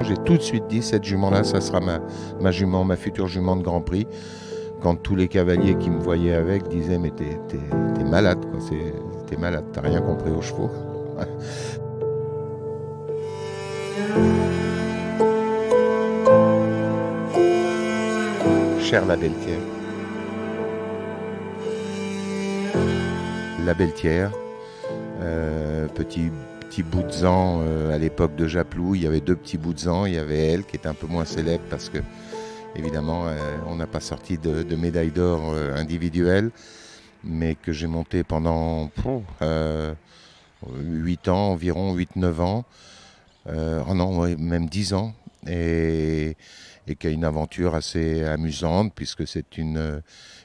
j'ai tout de suite dit, cette jument-là, ça sera ma jument, ma future jument de Grand Prix. Quand tous les cavaliers qui me voyaient avec disaient, mais t'es malade, quoi. T'es malade, t'as rien compris aux chevaux. Chère la Belletière. La Belletière, petit Boutzan à l'époque de Japlou, il y avait deux petits Boutzans, il y avait elle qui était un peu moins célèbre parce que évidemment on n'a pas sorti de médaille d'or individuelle, mais que j'ai monté pendant 8 ans, environ 8-9 ans, non, ouais, même 10 ans, et qui a une aventure assez amusante puisque c'est une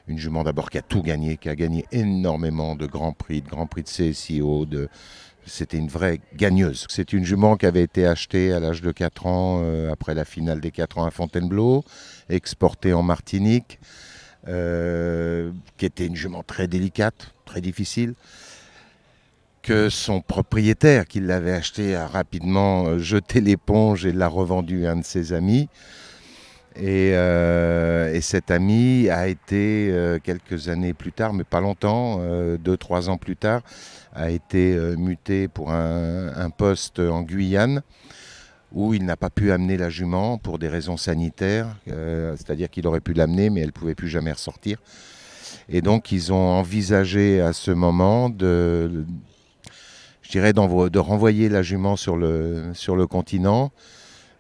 jument d'abord qui a tout gagné, qui a gagné énormément de grands prix de CSIO, c'était une vraie gagneuse. C'est une jument qui avait été achetée à l'âge de 4 ans, après la finale des 4 ans à Fontainebleau, exportée en Martinique, qui était une jument très délicate, très difficile, que son propriétaire qui l'avait achetée a rapidement jeté l'éponge et l'a revendue à un de ses amis. Et cet ami a été, quelques années plus tard, mais pas longtemps, 2-3 ans plus tard, a été muté pour un poste en Guyane où il n'a pas pu amener la jument pour des raisons sanitaires, c'est-à-dire qu'il aurait pu l'amener mais elle ne pouvait plus jamais ressortir. Et donc ils ont envisagé à ce moment de renvoyer la jument sur le continent,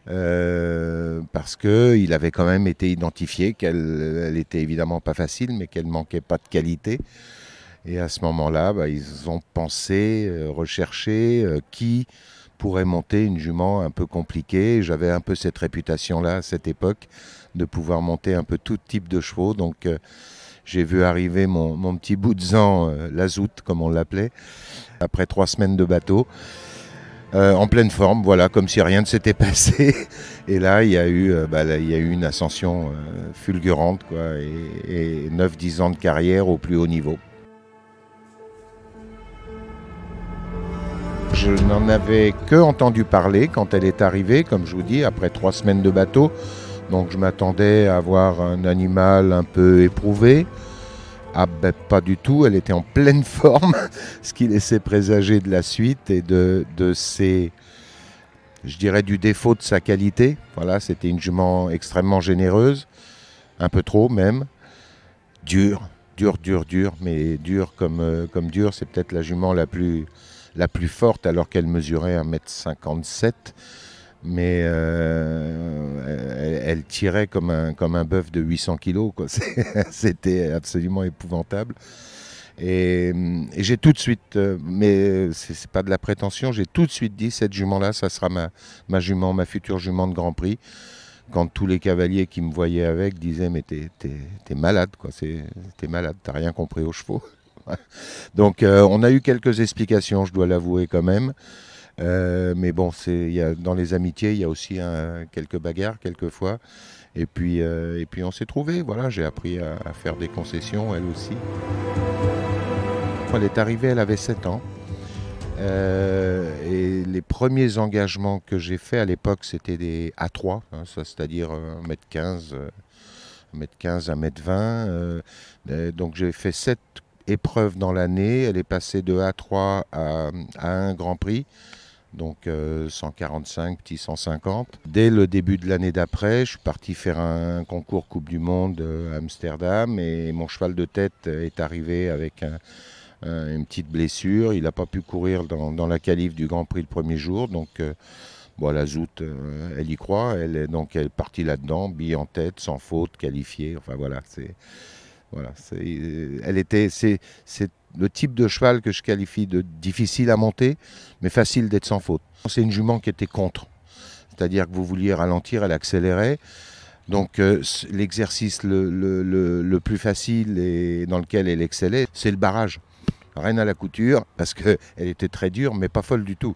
parce qu'il avait quand même été identifié qu'elle était évidemment pas facile, mais qu'elle manquait pas de qualité. Et à ce moment-là, ils ont pensé, recherché qui pourrait monter une jument un peu compliquée. J'avais un peu cette réputation-là à cette époque, de pouvoir monter un peu tout type de chevaux. Donc j'ai vu arriver mon petit Boutzan, l'Azout comme on l'appelait, après 3 semaines de bateau. En pleine forme, voilà, comme si rien ne s'était passé. Et là, il y a eu une ascension fulgurante, quoi, et 9-10 ans de carrière au plus haut niveau. Je n'en avais que entendu parler quand elle est arrivée, comme je vous dis, après 3 semaines de bateau. Donc je m'attendais à avoir un animal un peu éprouvé. Ah ben pas du tout, elle était en pleine forme, ce qui laissait présager de la suite et de je dirais du défaut de sa qualité. Voilà, c'était une jument extrêmement généreuse, un peu trop même, dure, mais dure comme dure, c'est peut-être la jument la plus forte alors qu'elle mesurait 1,57 m. Mais elle tirait comme un bœuf de 800 kg, quoi. C'était absolument épouvantable. Et j'ai tout de suite, mais c'est pas de la prétention, j'ai tout de suite dit, cette jument-là, ça sera ma jument, ma future jument de Grand Prix. Quand tous les cavaliers qui me voyaient avec disaient, mais t'es malade, quoi. T'es malade, t'as rien compris aux chevaux. Donc on a eu quelques explications, je dois l'avouer quand même. Mais bon, dans les amitiés, il y a aussi quelques bagarres quelquefois. Et puis on s'est trouvés. Voilà, j'ai appris à faire des concessions, elle aussi. Quand elle est arrivée, elle avait 7 ans. Et les premiers engagements que j'ai faits à l'époque, c'était des A3, hein, c'est-à-dire 1m15, 1m20. Donc j'ai fait 7 épreuves dans l'année. Elle est passée de A3 à un Grand Prix. Donc 145, petit 150. Dès le début de l'année d'après, je suis parti faire un concours Coupe du Monde à Amsterdam et mon cheval de tête est arrivé avec une petite blessure. Il n'a pas pu courir dans la qualif du Grand Prix le premier jour. Donc la Zout, elle y croit. Elle est partie là-dedans, bille en tête, sans faute, qualifiée. Enfin voilà, c'est le type de cheval que je qualifie de difficile à monter, mais facile d'être sans faute. C'est une jument qui était contre. C'est-à-dire que vous vouliez ralentir, elle accélérait. Donc l'exercice le plus facile et dans lequel elle excellait, c'est le barrage. Reine à la couture, parce qu'elle était très dure, mais pas folle du tout.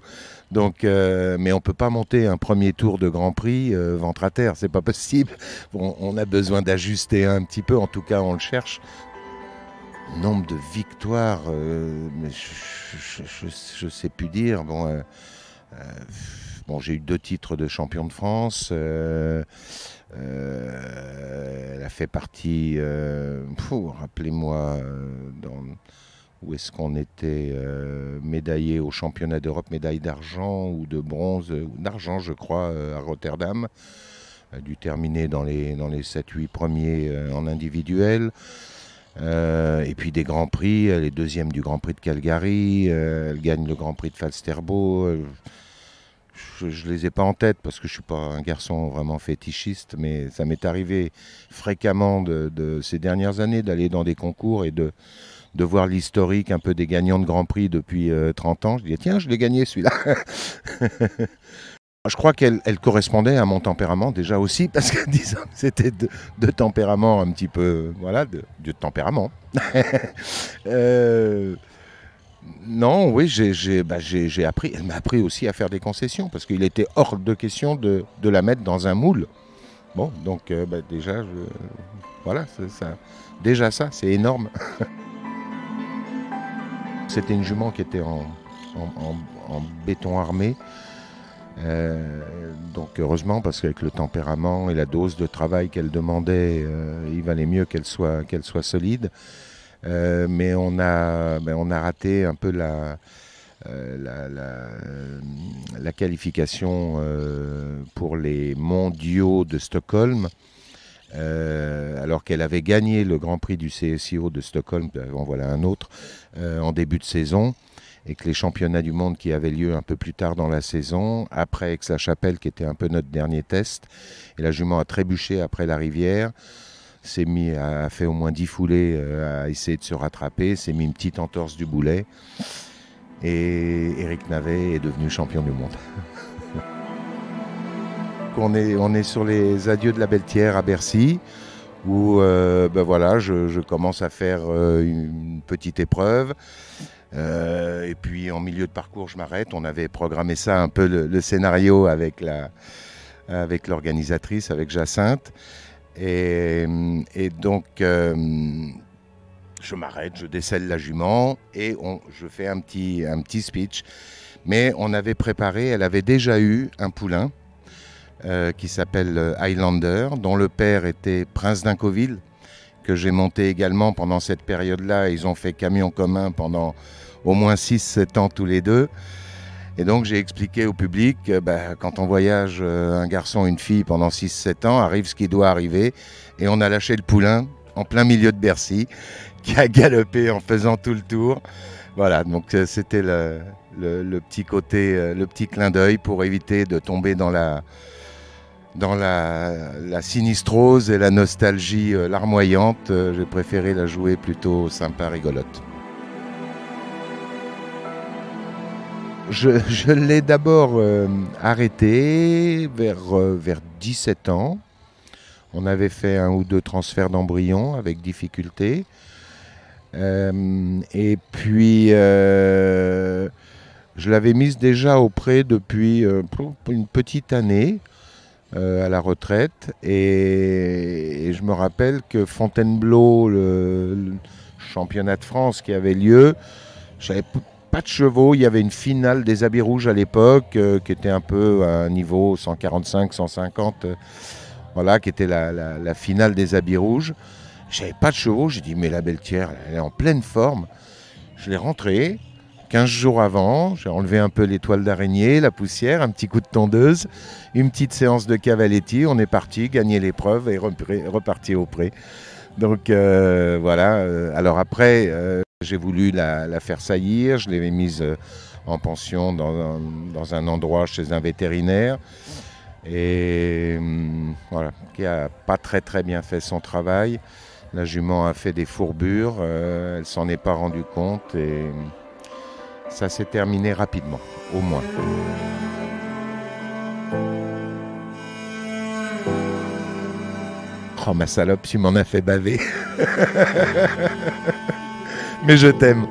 Donc, mais on ne peut pas monter un premier tour de Grand Prix ventre à terre, c'est pas possible. On a besoin d'ajuster un petit peu, en tout cas on le cherche. Nombre de victoires, mais je sais plus dire. Bon, j'ai eu 2 titres de champion de France. Elle a fait partie, rappelez-moi, où est-ce qu'on était médaillé au championnat d'Europe, médaille d'argent ou de bronze, ou d'argent je crois, à Rotterdam. Elle a dû terminer dans les 7-8 premiers en individuel. Et puis des grands prix, elle est deuxième du Grand Prix de Calgary, elle gagne le Grand Prix de Falsterbo. Je ne les ai pas en tête parce que je ne suis pas un garçon vraiment fétichiste, mais ça m'est arrivé fréquemment de ces dernières années d'aller dans des concours et de voir l'historique un peu des gagnants de Grand Prix depuis 30 ans. Je dis tiens, je l'ai gagné celui-là. Je crois qu'elle correspondait à mon tempérament déjà aussi, parce que disons, c'était de tempérament un petit peu, voilà, de tempérament. Non, oui, j'ai appris. Elle m'a appris aussi à faire des concessions, parce qu'il était hors de question de la mettre dans un moule. Bon, donc déjà, voilà, ça, déjà ça, c'est énorme. C'était une jument qui était en béton armé. Donc heureusement, parce qu'avec le tempérament et la dose de travail qu'elle demandait, il valait mieux qu'elle soit solide. Mais on a raté un peu la qualification pour les mondiaux de Stockholm, alors qu'elle avait gagné le Grand Prix du CSIO de Stockholm, en voilà un autre, en début de saison, et que les championnats du monde qui avaient lieu un peu plus tard dans la saison, après Aix-la-Chapelle qui était un peu notre dernier test, et la jument a trébuché après la rivière, a fait au moins 10 foulées à essayer de se rattraper, s'est mis une petite entorse du boulet, et Éric Navet est devenu champion du monde. On est sur les adieux de la Belle-Thière à Bercy, où voilà, je commence à faire une petite épreuve. Et puis en milieu de parcours, je m'arrête. On avait programmé ça un peu le scénario avec l'organisatrice, avec Jacinthe. Et donc, je m'arrête, je décèle la jument et je fais un petit speech. Mais on avait préparé, elle avait déjà eu un poulain qui s'appelle Highlander, dont le père était Prince d'Incoville, que j'ai monté également pendant cette période-là. Ils ont fait camion commun pendant au moins 6-7 ans tous les deux. Et donc j'ai expliqué au public que quand on voyage un garçon et une fille pendant 6-7 ans, arrive ce qui doit arriver. Et on a lâché le poulain en plein milieu de Bercy, qui a galopé en faisant tout le tour. Voilà, donc c'était le petit côté, le petit clin d'œil pour éviter de tomber dans la sinistrose et la nostalgie larmoyante. J'ai préféré la jouer plutôt sympa, rigolote. Je l'ai d'abord arrêté vers 17 ans. On avait fait 1 ou 2 transferts d'embryons avec difficulté. Et puis, je l'avais mise déjà au pré depuis une petite année à la retraite. Et je me rappelle que Fontainebleau, le championnat de France qui avait lieu, j'avais pas de chevaux, il y avait une finale des habits rouges à l'époque qui était un peu à un niveau 145-150, voilà, qui était la finale des habits rouges. J'avais pas de chevaux, j'ai dit mais la Belle-Thière, elle est en pleine forme. Je l'ai rentrée 15 jours avant, j'ai enlevé un peu les toiles d'araignée, la poussière, un petit coup de tondeuse, une petite séance de cavaletti, on est parti, gagner l'épreuve et reparti au pré. Donc voilà, alors après j'ai voulu la faire saillir, je l'ai mise en pension dans un endroit chez un vétérinaire et voilà, qui n'a pas très bien fait son travail. La jument a fait des fourbures, elle s'en est pas rendue compte et ça s'est terminé rapidement, au moins. Oh ma salope, tu m'en as fait baver. Mais je t'aime.